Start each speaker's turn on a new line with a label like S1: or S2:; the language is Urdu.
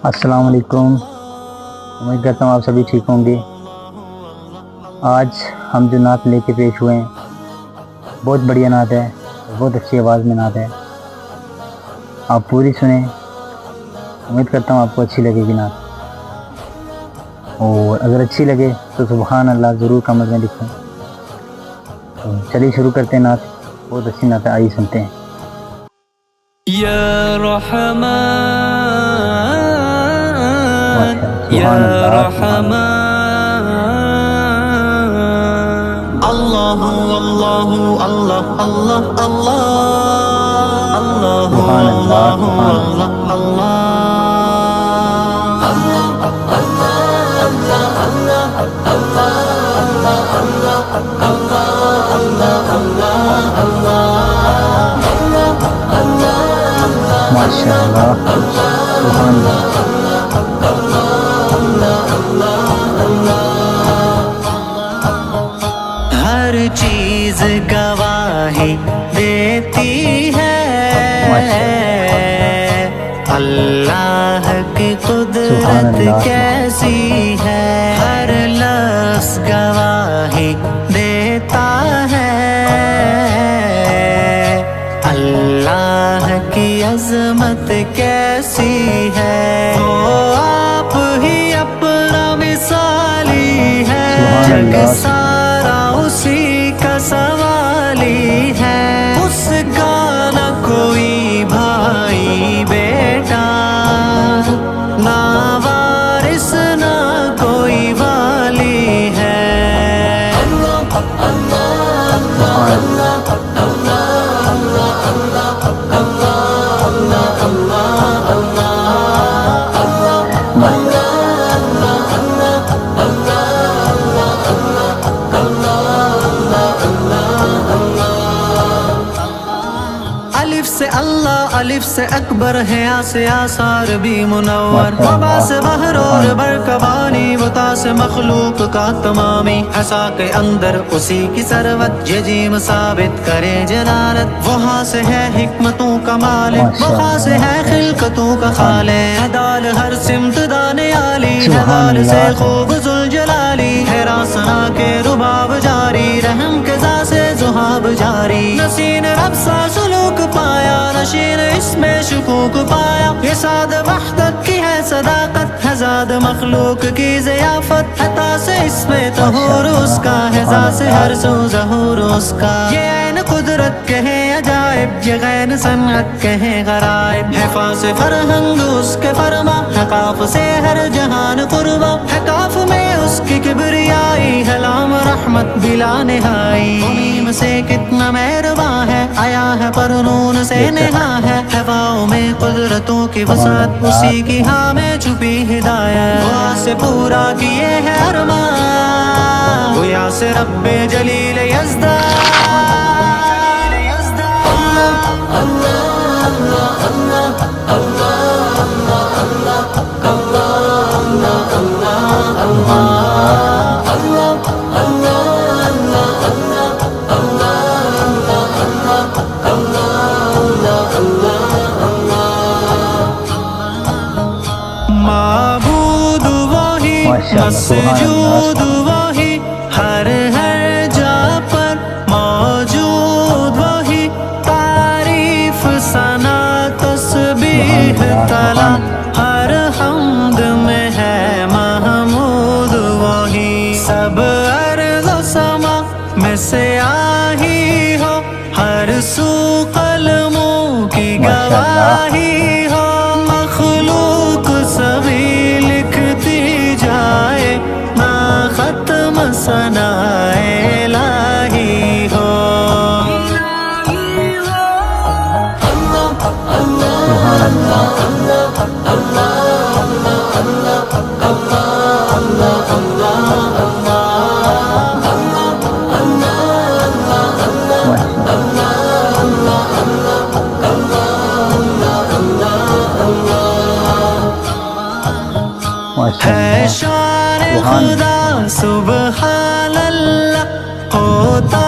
S1: السلام علیکم، امید کرتا ہوں آپ سبھی ٹھیک ہوں گے۔ آج ہم جو نعت لے کے پیش ہوئے ہیں بہت بڑھیا نعت ہے، بہت اچھی آواز میں نعت ہے، آپ پوری سنیں، امید کرتا ہوں آپ کو اچھی لگے گی نعت، اور اگر اچھی لگے تو سبحان اللہ ضرور کمنٹ میں لکھیں۔ تو چلیے شروع کرتے ہیں نعت، بہت اچھی نعت ہے، آئیے سنتے ہیں۔
S2: یا رحمان یا
S1: سبحان اللہ، سبحان
S2: رحمان اللہ اللہ اللہ اللہ اللہ اللہ
S1: سبحان اللہ،
S2: اللہ
S1: سبحان اللہ،
S2: اللہ
S1: ماشاء اللہ، سبحان اللہ۔
S2: ہر چیز گواہی دیتی ہے اللہ کی
S1: سبحان
S2: قدرت
S1: اللہ،
S2: کیسی ہے، ہر لفظ گواہی دیتا ہے اللہ کی عظمت کیسی ہے، وہ آپ ہی اپنا مثالی ہے،
S1: سبحان
S2: جگ
S1: اللہ،
S2: سارا اسی کا سوالی ہے، اس کا نہ کوئی بھائی بیٹا، نہ وارث نہ کوئی والی ہے۔
S1: سبحان اللہ،
S2: الف سے اللہ، الف سے اکبر ہے، آ سے آثار بھی منور، وبا سے بحر اور برکبانی، وتا سے مخلوق کا تمامی، حسا کے اندر اسی کی ثروت، یہ جیم ثابت کرے جلالت، وہاں سے ہے حکمتوں کا مالک، وہاں سے ہے خلقتوں کا خالق، ہے دال ہر سمت دانے عالی، ہے دال سے خوب ذوالجلالی، ہے راسنا کے رباب جاری، رحم کے ذا سے ذہاب جاری، نسین رب سا سلوک پایا، نشین اس میں شکوک پایا، یہ ساد وحدت کی ہے صداقت، ہے زاد مخلوق کی ضیافت، عطا سے اس میں طہور اس کا، ہے ذا سے ہر سو ظہور اس کا، یہ عین قدرت کہے عجائب، یہ غین صنعت کہے غرائب، ہے فا سے فرہنگ اس کے فرما، ہے قاف سے ہر جہان قربا، ہے کاف میں اس کی کبریائی، ہے لام رحمت بلا نہائی، میم سے کتنا مہرباں ہے، آیا ہے پر نون سے نہا ہے، ہواؤں میں قدرتوں کی وسعت، اسی کی ہاں میں چھپی ہدایت، دعا سے پورا کیے ہے ارمان، گویا سے رب جلیل یزدان۔ معبود وہی، مسجود وہی، ہر جا پر موجود وہی، تعریف ثنا تسبیح تلا، ہر حمد میں ہے محمود وہی، سب ارض و سما میں سیاہی ہو، ہر سو قلموں کی گواہی ہو، مخلوق سبھی لکھتی جائے، نہ ختم ثناء الہی ہو۔ ہے شان خدا سبحان اللہ، ہوتا